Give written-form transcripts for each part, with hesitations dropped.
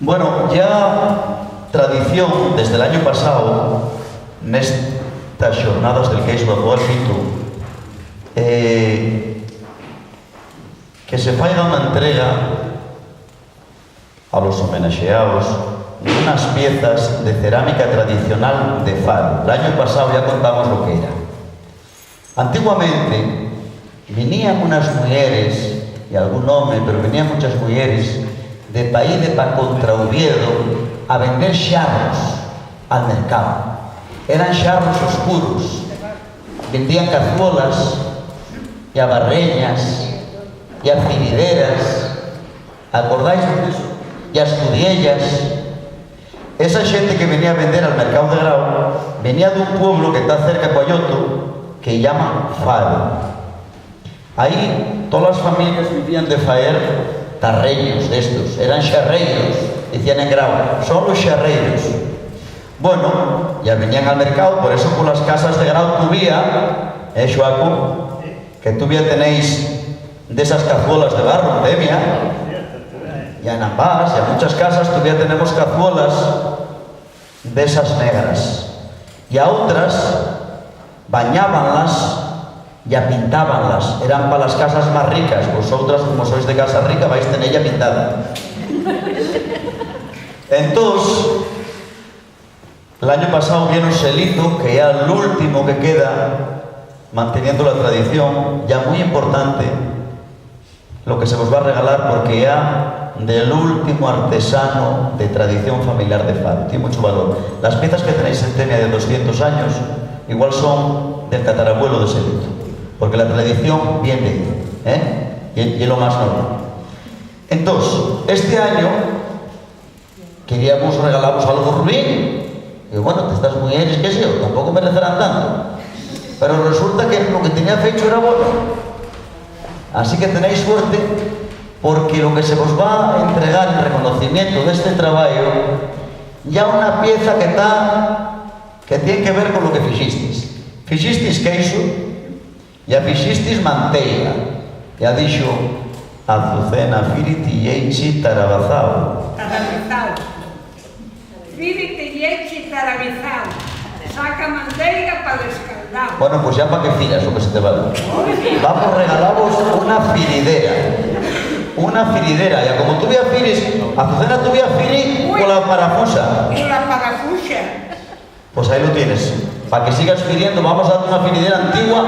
Bueno, ya tradición desde el año pasado nestas xornadas del queixo do atual Pito que se faiga unha entrega a los homenaxeados unas piezas de cerámica tradicional de Faro. El año pasado ya contamos lo que era. Antiguamente venían unas mujeres y algún hombre, pero venían muchas mujeres de país de pa contra Oviedo a vender xarros al mercado. Eran xarros oscuros, vendían cazuelas y abarreñas y afinideras, acordáis de eso? Y astudiellas. Esa xente que venía a vender al mercado de Grau venía de un pueblo que está cerca de Coyoto que llama Faro. Ahí todas las familias vivían de faer tarreños de estos, eran xarreiros, decían en Grau, son los xarreiros. Bueno, ya venían al mercado, por eso por las casas de Grau tuvía, Xoaco, que todavía tenéis de esas cazuelas de barro, Demia, y en Ambás, y en muchas casas todavía tenemos cazuelas de esas negras, y a otras bañábanlas y pintábanlas, eran para las casas más ricas. Vosotras, como sois de casa rica, vais a tener ella pintada. Entonces, el año pasado viene un selito, que ya el último que queda, manteniendo la tradición, ya muy importante, lo que se os va a regalar, porque ya del último artesano de tradición familiar de Faro, tiene mucho valor. Las piezas que tenéis en Temia de 200 años, igual son del tatarabuelo de selito, porque la tradición viene, y es lo más normal. Entonces, este año queríamos regalaros algo ruin, y bueno, estas mujeres, qué sé yo, tampoco merecerán tanto, pero resulta que lo que tenía fecho era bueno, así que tenéis suerte, porque lo que se os va a entregar en reconocimiento de este trabajo, ya una pieza que tiene que ver con lo que fixisteis. Fixisteis queixo, e a fixisteis manteiga, e a dixo Azucena, firiti eichi tarabazao. Tarabizao. Firiti eichi tarabizao. Saca manteiga para escaldar. Bueno, pues ya para que filas lo que se te va a dar. Vamos a regalaros una firidera. Una firidera, ya como tú veas firis, Azucena tú veas firi con la parafusa. Con la parafusa. Pues ahí lo tienes. Para que sigas firiendo, vamos a darte una firidera antigua.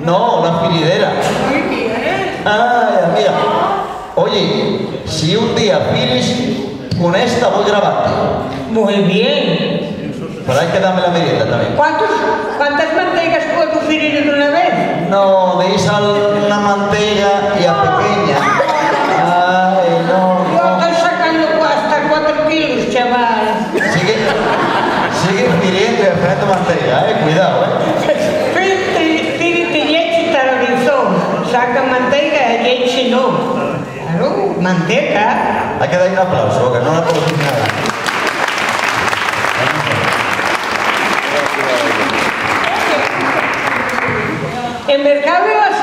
No, la firidera. Muy bien. Ay, amiga. Oye, si un día firis, con esta voy grabando. Muy bien. Pero hay que darme la merienda también. ¿Cuántas manteigas puedo firir de una vez? No, deis a una manteiga y a pequeña. Ay, no. Yo estoy sacando hasta 4 kilos, chaval. Sigue firiendo y haciendo manteiga, cuidado, Firiti eichi tarabizao. Saca manteiga y eichi no. Claro, manteca. Hay que darle un aplauso, que no la puedo decir nada. El mercado de las...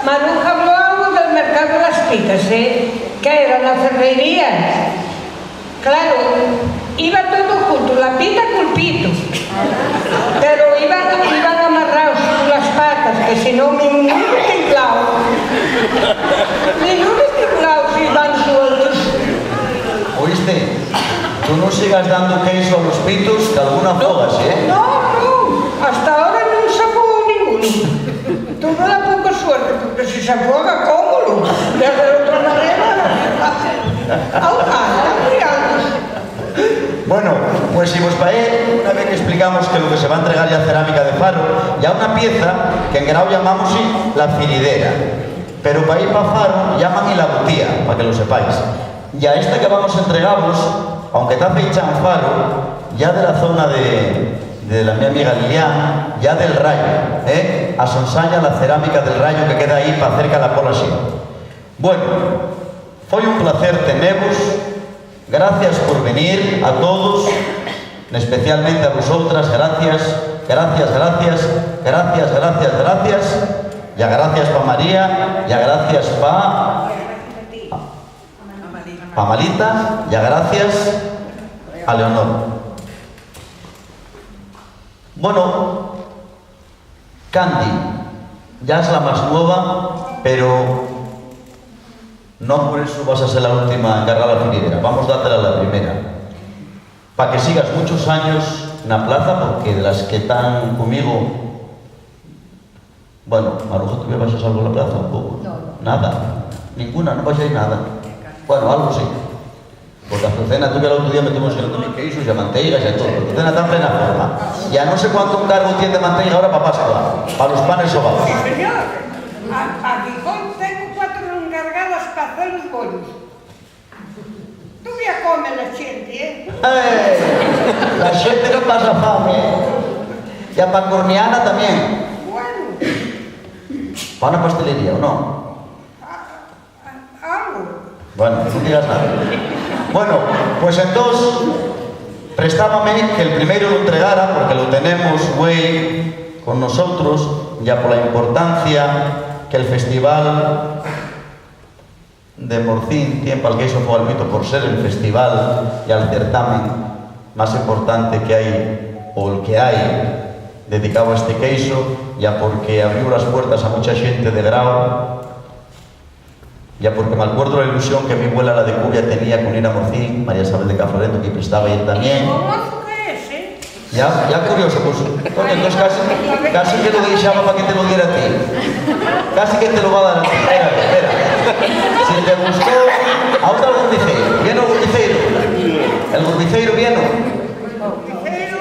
Maruja habló algo del mercado de las pitas, que era la ferrería. Claro, iba todo junto, la pita con el pito. Pero iban amarrados con las patas, que si no, menudos teclados. Menudos teclados iban sueltos. ¿Oíste? Tú no sigas dando queso a los pitos, que alguna fogas, No, hasta ahora no se afogó ninguno. Tuve la poca suerte, porque si se afoga, ¿cómo? De otra manera, está muy alto. Bueno, pues si vos paé, una vez que explicamos que lo que se va a entregar ya cerámica de Faro, ya una pieza que en Grau llamamos la firidera, pero para ir para Faro llaman y la botía, para que lo sepáis. Y a esta que vamos a entregaros, aunque está fecha en Faro, ya de la zona de la mi amiga Lilian, ya del Rayo, a Sonsaña, la cerámica del Rayo que queda ahí para cerca de la Pola Xeo. Bueno, foi un placer tenevos. Gracias por venir a todos, especialmente a vosotras, gracias, gracias, gracias, gracias, gracias, gracias, y a gracias para María, y a gracias para a Malita y a Gracias a Leonor. Bueno, Candy ya es la más nueva, pero no por eso vas a ser la última en cargar la finidera. Vamos a dártela la primera. Para que sigas muchos años en la plaza, porque de las que están conmigo, bueno, Maruja, ¿tú me vas a salvar la plaza un poco? No. Nada, ninguna, no vais a ir nada. Bueno, algo sí. Porque a Azucena, tú que el otro día metimos en el queixos y a manteigas y a todo. Azucena está en plena forma. Ya no sé cuánto un cargo tiene de manteiga ahora para Pascua, para los panes sobados. Sí, señor. Aquí tengo 4 encargadas para hacer los bollos. Tú voy a comer la gente, La gente no pasa fame, Y a Pacorniana también. Bueno. ¿Para una pastelería o no? Algo. Bueno, no digas nada. Bueno, pues entonces prestábame que el primero lo entregara, porque lo tenemos, güey, con nosotros, ya por la importancia que el festival de Morcín tiene para el queixo fue al mito, por ser el festival y el certamen más importante que hay, o el que hay, dedicado a este queixo, ya porque abrió las puertas a mucha gente de Grau, ya porque me acuerdo la ilusión que mi abuela, la de Cubia, tenía con ir a Morcín, María Isabel de Cafrorento, que prestaba ir también. ¿Cómo es, Ya curioso, pues, entonces casi que lo deixaba para que te lo diera a ti. Casi que te lo va a dar a ti. Espera. Si te gustó, ahora el gurdiceiro. ¿Viene el gurdiceiro? El gurdiceiro viene. Pero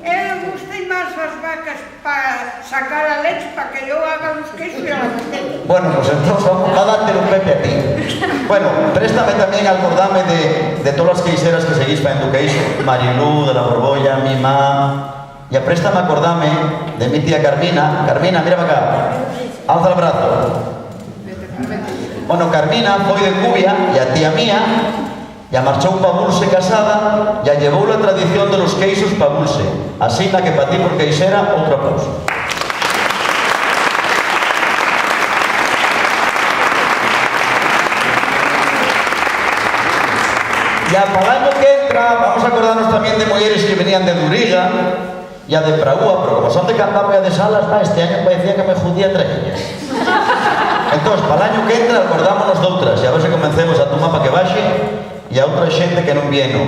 él gusta más las vacas para sacar la leche para que yo haga los quesos y la receta. Bueno, pues entonces vamos a darte un pepe a ti. Bueno, préstame también al acordame de todas las queixeras que seguís para en tu queixo. Marilú, de la Borbolla, mi mamá. Y préstame acordame de mi tía Carmina. Carmina, mira para acá. Alza el brazo. Bueno, Carmina foi de Cubia e a tía mía ya marchou pa Bulse casada, ya llevou la tradición de los queixos pa Bulse. Así na que pa ti por queixera, outro aplauso. Ya para el año que entra, vamos a acordarnos también de mujeres que venían de Duriga, ya de Pragúa, pero como son de Cantabria de Salas, este año parecía que me judía entre ellas. Entonces, para el año que entra, acordámonos de outras, e a ver se comencemos a tomar para que baxe, e a outra xente que non vieno.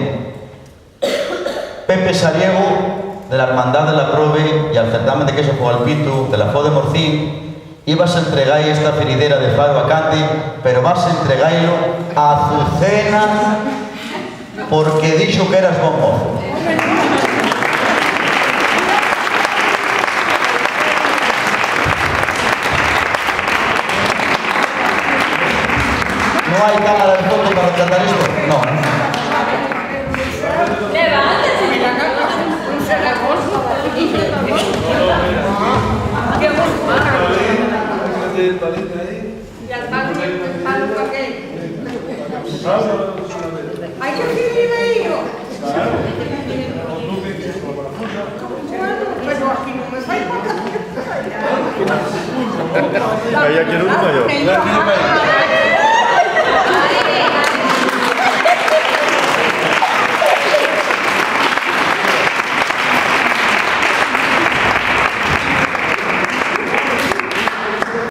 Pepe Sariego, de la Hermandad de la Probe, e al certamen de queso Fogalpito, de la Fo de Morcín, ibas a entregar esta feridera de Faro a Cante, pero vas a entregarlo a Azucena, porque dixo que eras bom mozo. ¿No hay cámara de foto para retratar esto? No. Levántate. Hay que escribir ahí, ¿no? Pero aquí no me falla. Ahí quiero uno mayor.